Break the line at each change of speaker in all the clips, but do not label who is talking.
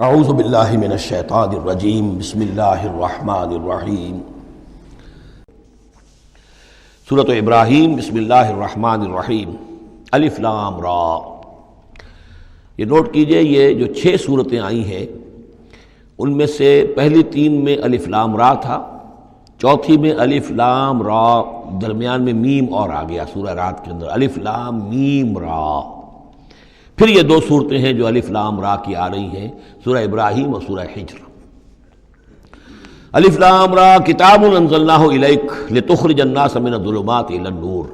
اعوذ باللہ من الشیطان الرجیم بسم اللہ الرحمن الرحیم سورۃ ابراہیم بسم اللہ الرحمن الرحیم الف لام را۔ یہ نوٹ کیجئے، یہ جو 6 صورتیں آئی ہیں ان میں سے پہلی 3 میں الف لام را تھا، چوتھی میں الف لام را، درمیان میں میم اور آ گیا سورہ رعد کے اندر الف لام میم را۔ پھر یہ 2 صورتیں ہیں جو الف لام را کی آ رہی ہیں، سورہ ابراہیم اور سورہ حجر۔ الف لام را کتاب انزلناہ الیک لتخرج الناس من الظلمات الی النور۔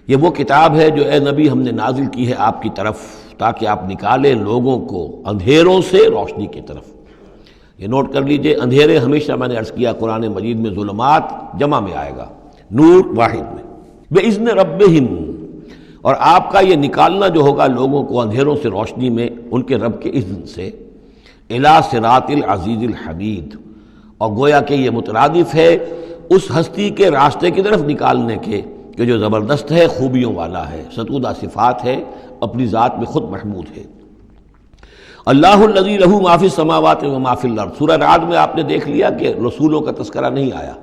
یہ وہ کتاب ہے جو اے نبی ہم نے نازل کی ہے آپ کی طرف تاکہ آپ نکالیں لوگوں کو اندھیروں سے روشنی کی طرف۔ یہ نوٹ کر لیجئے، اندھیرے ہمیشہ میں نے عرض کیا قرآن مجید میں ظلمات جمع میں آئے گا، نور واحد میں۔ بِإِذْنِ رَبِّهِمْ، اور آپ کا یہ نکالنا جو ہوگا لوگوں کو اندھیروں سے روشنی میں ان کے رب کے اذن سے، اِلیٰ صراط العزیز الحمید، اور گویا کہ یہ مترادف ہے اس ہستی کے راستے کی طرف نکالنے کے کہ جو زبردست ہے، خوبیوں والا ہے، ستودہ صفات ہے، اپنی ذات میں خود محمود ہے۔ اللہ الذی لہ ما فی السماوات و ما فی الارض۔ سورہ رعد میں آپ نے دیکھ لیا کہ رسولوں کا تذکرہ نہیں آیا،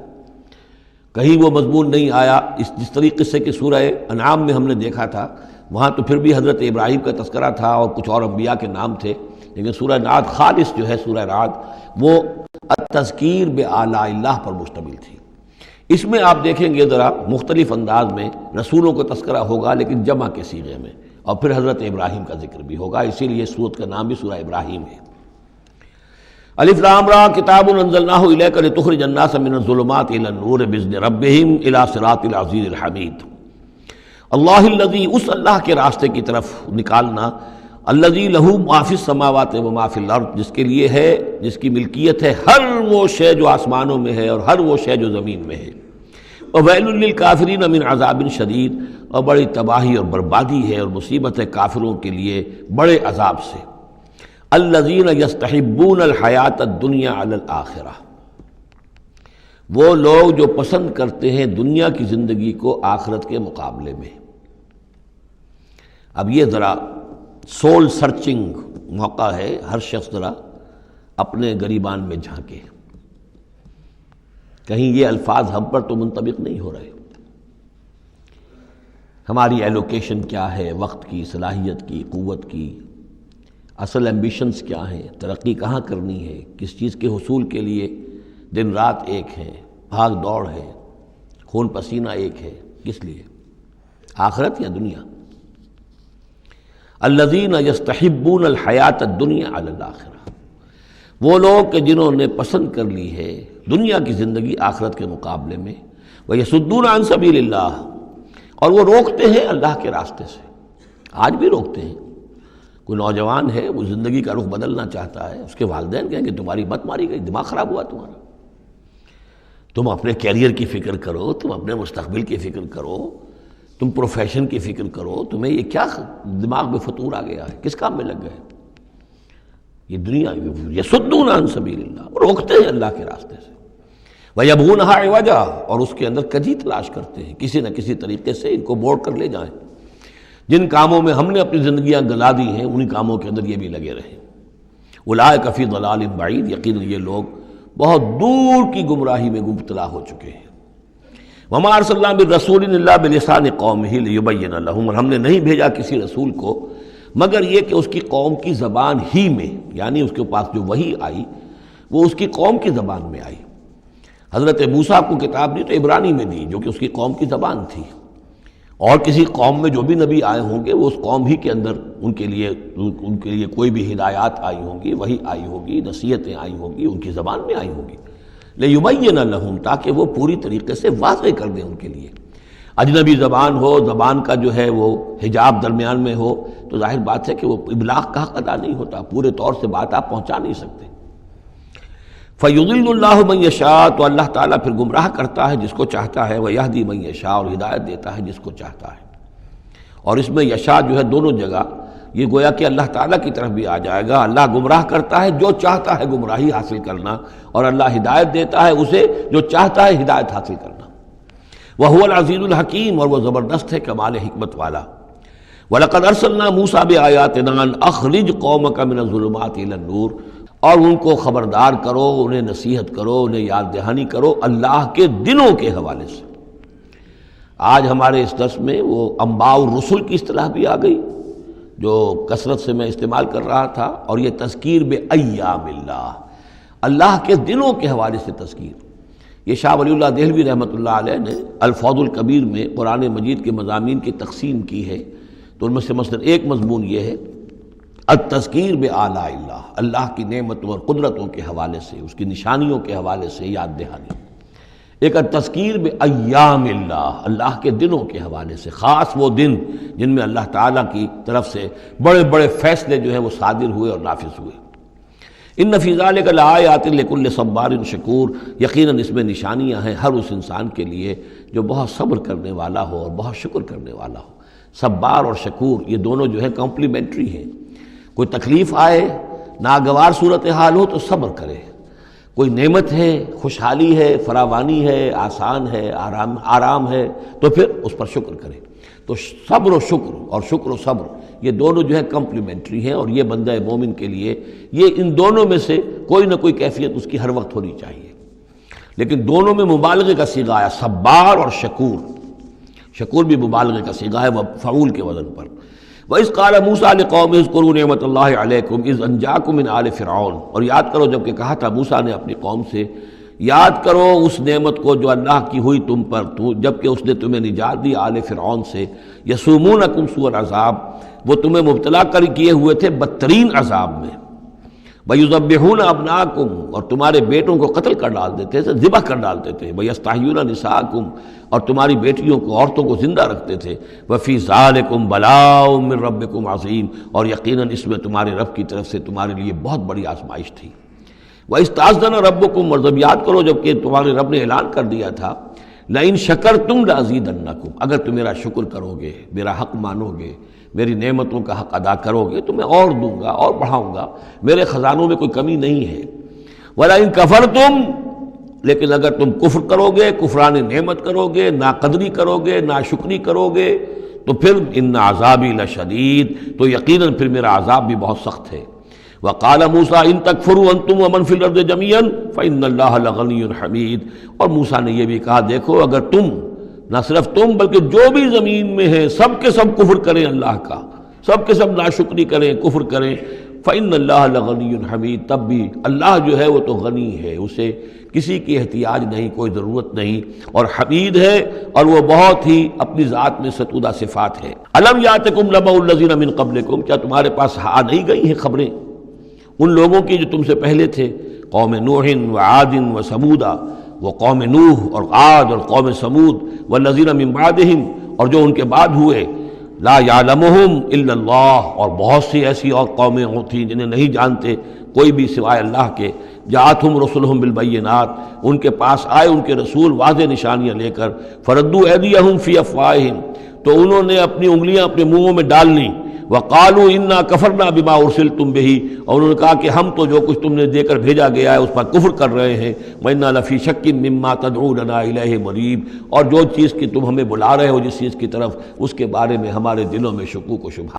کہیں وہ مضمون نہیں آیا جس طریقے سے کہ سورہ انعام میں ہم نے دیکھا تھا، وہاں تو پھر بھی حضرت ابراہیم کا تذکرہ تھا اور کچھ اور انبیاء کے نام تھے، لیکن سورہ رعد خالص جو ہے سورہ رعد وہ التذکیر بآلاء اللہ پر مشتمل تھی۔ اس میں آپ دیکھیں گے ذرا مختلف انداز میں رسولوں کا تذکرہ ہوگا لیکن جمع کے صیغے میں، اور پھر حضرت ابراہیم کا ذکر بھی ہوگا، اسی لیے سورت کا نام بھی سورہ ابراہیم ہے۔ الف لام را کتاب انزلناہ الیک لتخرج الناس من الظلمات الی النور باذن ربہم الی صراط العزیز الحمید۔ اللہ الذی، اس اللہ کے راستے کی طرف نکالنا، الذی لہ ما فی السماوات و ما فی الارض، جس کے لیے ہے، جس کی ملکیت ہے ہر وہ شے جو آسمانوں میں ہے اور ہر وہ شے جو زمین میں ہے۔ وویل للکافرین من عذاب شدید، اور بڑی تباہی اور بربادی ہے اور مصیبت ہے کافروں کے لیے بڑے عذاب سے۔ الذین یستحبون الحیات الدنیا علی الآخرہ، وہ لوگ جو پسند کرتے ہیں دنیا کی زندگی کو آخرت کے مقابلے میں۔ اب یہ ذرا سول سرچنگ موقع ہے، ہر شخص ذرا اپنے گریبان میں جھانکے، کہیں یہ الفاظ ہم پر تو منطبق نہیں ہو رہے۔ ہماری ایلوکیشن کیا ہے، وقت کی، صلاحیت کی، قوت کی، اصل ایمبیشنز کیا ہیں، ترقی کہاں کرنی ہے، کس چیز کے حصول کے لیے دن رات ایک ہے، بھاگ دوڑ ہے، خون پسینہ ایک ہے، کس لیے؟ آخرت یا دنیا؟ الذین یستحبون الحیات الدنیا علی الآخرہ، وہ لوگ کہ جنہوں نے پسند کر لی ہے دنیا کی زندگی آخرت کے مقابلے میں، ویصدون عن سبیل اللہ، اور وہ روکتے ہیں اللہ کے راستے سے۔ آج بھی روکتے ہیں۔ کوئی نوجوان ہے، وہ زندگی کا رخ بدلنا چاہتا ہے، اس کے والدین کہیں کہ تمہاری مت ماری گئی، دماغ خراب ہوا تمہارا، تم اپنے کیریئر کی فکر کرو، تم اپنے مستقبل کی فکر کرو، تم پروفیشن کی فکر کرو، تمہیں یہ کیا دماغ میں فطور آ گیا ہے، کس کام میں لگ گئے؟ یہ دنیا یصدون عن سبیل اللہ، روکتے ہیں اللہ کے راستے سے۔ وَيَبْغُونَهَا عِوَجًا، اور اس کے اندر کجی تلاش کرتے ہیں، کسی نہ کسی طریقے سے ان کو موڑ کر لے جائیں۔ جن کاموں میں ہم نے اپنی زندگیاں گلا دی ہیں انہی کاموں کے اندر یہ بھی لگے رہیں۔ اولئک فی ضلال بعید، یقیناً یہ لوگ بہت دور کی گمراہی میں مبتلا ہو چکے ہیں۔ وما ارسلنا من رسول الا بلسان قومہ لیبین لہم، اور ہم نے نہیں بھیجا کسی رسول کو مگر یہ کہ اس کی قوم کی زبان ہی میں، یعنی اس کے پاس جو وحی آئی وہ اس کی قوم کی زبان میں آئی۔ حضرت موسیٰ کو کتاب دی تو عبرانی میں دی جو کہ اس کی قوم کی زبان تھی، اور کسی قوم میں جو بھی نبی آئے ہوں گے وہ اس قوم ہی کے اندر ان کے لیے کوئی بھی ہدایات آئی ہوں گی، وحی آئی ہوگی، نصیحتیں آئی ہوں گی، ان کی زبان میں آئی ہوں گی، لیبین لہم، تاکہ وہ پوری طریقے سے واضح کر دیں ان کے لیے۔ اجنبی زبان ہو، زبان کا جو ہے وہ حجاب درمیان میں ہو تو ظاہر بات ہے کہ وہ ابلاغ کا حق ادا نہیں ہوتا، پورے طور سے بات آپ پہنچا نہیں سکتے۔ فَيُضِلُّ اللَّهُ مَن يَشَاءُ، تو اللہ تعالیٰ پھر گمراہ کرتا ہے جس کو چاہتا ہے، وَيَهْدِي مَن يَشَاءُ، اور ہدایت دیتا ہے جس کو چاہتا ہے۔ اور اس میں یشاء جو ہے دونوں جگہ یہ گویا کہ اللہ تعالیٰ کی طرف بھی آ جائے گا۔ اللہ گمراہ کرتا ہے جو چاہتا ہے گمراہی حاصل کرنا، اور اللہ ہدایت دیتا ہے اسے جو چاہتا ہے ہدایت حاصل کرنا۔ وَهُوَ الْعَزِيزُ الْحَكِيمُ، اور وہ زبردست ہے، کمال حکمت والا۔ وَلَقَدْ أَرْسَلْنَا مُوسَىٰ بِآيَاتِنَا أَنْ أَخْرِجْ قَوْمَكَ مِنَ الظُّلُمَاتِ إِلَى النُّورِ، اور ان کو خبردار کرو، انہیں نصیحت کرو، انہیں یاد دہانی کرو اللہ کے دنوں کے حوالے سے۔ آج ہمارے اس درس میں وہ انباء الرسل کی اصطلاح بھی آ گئی جو کثرت سے میں استعمال کر رہا تھا، اور یہ تذکیر بأیام اللہ، اللہ کے دنوں کے حوالے سے تذکیر۔ یہ شاہ ولی اللہ دہلوی رحمۃ اللہ علیہ نے الفوض الکبیر میں قرآن مجید کے مضامین کی تقسیم کی ہے، تو ان میں سے مثلا ایک مضمون یہ ہے التذکیر بآلاء اللہ، اللہ کی نعمتوں اور قدرتوں کے حوالے سے، اس کی نشانیوں کے حوالے سے یاد دہانی۔ ایک التذکیر بایام اللہ، اللہ کے دنوں کے حوالے سے، خاص وہ دن جن میں اللہ تعالیٰ کی طرف سے بڑے بڑے فیصلے جو ہیں وہ صادر ہوئے اور نافذ ہوئے۔ ان فی ذلک لآیات لکل صبار شکور، یقیناً اس میں نشانیاں ہیں ہر اس انسان کے لیے جو بہت صبر کرنے والا ہو اور بہت شکر کرنے والا ہو۔ صبار اور شکور یہ دونوں جو ہے کمپلیمنٹری ہیں۔ کوئی تکلیف آئے، ناگوار صورتحال ہو تو صبر کرے، کوئی نعمت ہے، خوشحالی ہے، فراوانی ہے، آسان ہے، آرام ہے تو پھر اس پر شکر کرے۔ تو صبر و شکر اور شکر و صبر یہ دونوں جو ہے کمپلیمنٹری ہیں، اور یہ بندہ مومن کے لیے یہ ان دونوں میں سے کوئی نہ کوئی کیفیت اس کی ہر وقت ہونی چاہیے۔ لیکن دونوں میں مبالغے کا صیغہ آیا، صبار اور شکور۔ شکور بھی مبالغے کا صیغہ ہے، وہ فعول کے وزن پر۔ وَإِذْ قَالَ مُوسَىٰ لِقَوْمِهِ اذْكُرُوا نِعْمَتَ اللَّهِ عَلَيْكُمْ إِذْ أَنْجَاكُم مِّنْ آلِ فِرْعَوْنَ، اور یاد کرو جب کہ کہا تھا موسیٰ نے اپنی قوم سے، یاد کرو اس نعمت کو جو اللہ کی ہوئی تم پر، جب کہ اس نے تمہیں نجات دی آل فرعون سے، یسومونکم سوء العذاب، وہ تمہیں مبتلا کر کیے ہوئے تھے بدترین عذاب میں، وَيُذَبِّحُونَ أَبْنَاءَكُمْ، اور تمہارے بیٹوں کو قتل کر ڈال دیتے تھے، ذبح کر ڈالتے تھے، وَيَسْتَحْيُونَ نِسَاءَكُمْ، اور تمہاری بیٹیوں کو، عورتوں کو زندہ رکھتے تھے، وَفِي ذَلِكُمْ بَلَاءٌ مِّن رَبِّكُمْ عَظِيمٌ، اور یقیناً اس میں تمہارے رب کی طرف سے تمہارے لیے بہت بڑی آزمائش تھی۔ وَإِذْ تَأَذَّنَ رَبُّكُمْ، اور جب یاد کرو جب کہ تمہارے رب نے اعلان کر دیا تھا، لَئِن شَكَرْتُمْ لَأَزِيدَنَّكُمْ، اگر تم میرا شکر کرو گے، میرا حق مانو گے، میری نعمتوں کا حق ادا کرو گے تو میں اور دوں گا اور بڑھاؤں گا، میرے خزانوں میں کوئی کمی نہیں ہے۔ وَلَئِن كَفَرْتُمْ، لیکن اگر تم کفر کرو گے، کفران نعمت کرو گے، ناقدری کرو گے، ناشکری کرو گے، تو پھر ان عذابی لشدید، تو یقیناً پھر میرا عذاب بھی بہت سخت ہے۔ وقال موسیٰ ان تکفروا انتم ومن فی الارض جميعا فإن اللہ لغنی حمید، اور موسیٰ نے یہ بھی کہا دیکھو اگر تم، نہ صرف تم بلکہ جو بھی زمین میں ہیں سب کے سب کفر کریں اللہ کا، سب کے سب ناشکری کریں، کفر کریں، فإن اللہ لغنی حمید، تب بھی اللہ جو ہے وہ تو غنی ہے، اسے کسی کی احتیاج نہیں، کوئی ضرورت نہیں، اور حمید ہے، اور وہ بہت ہی اپنی ذات میں ستودہ صفات ہے۔ الم یاتکم نبأ الذین من قبلکم، کیا تمہارے پاس آ نہیں گئی ہیں خبریں ان لوگوں کی جو تم سے پہلے تھے، قوم نوح و عاد و ثمود، وہ قوم نوح اور عاد اور قوم ثمود، والذین من بعدہم، اور جو ان کے بعد ہوئے، لا یعلمہم الا اللہ، اور بہت سی ایسی اور قومیں تھیں جنہیں نہیں جانتے کوئی بھی سوائے اللہ کے، جاءتہم رسلہم بالبینات، ان کے پاس آئے ان کے رسول واضح نشانیاں لے کر، فردوا ایدیہم فی افواہہم، تو انہوں نے اپنی انگلیاں اپنے منہوں میں ڈال لیں، وقالوا انا کفرنا بما ارسلتم به، اور انہوں نے کہا کہ ہم تو جو کچھ تم نے دے کر بھیجا گیا ہے اس پر کفر کر رہے ہیں، وَإِنَّا لَفِي شَكٍّ مِّمَّا تَدْعُونَنَا إِلَيْهِ مُرِيبٍ، اور جو چیز کی تم ہمیں بلا رہے ہو جس چیز کی طرف، اس کے بارے میں ہمارے دلوں میں شکوک و شبہات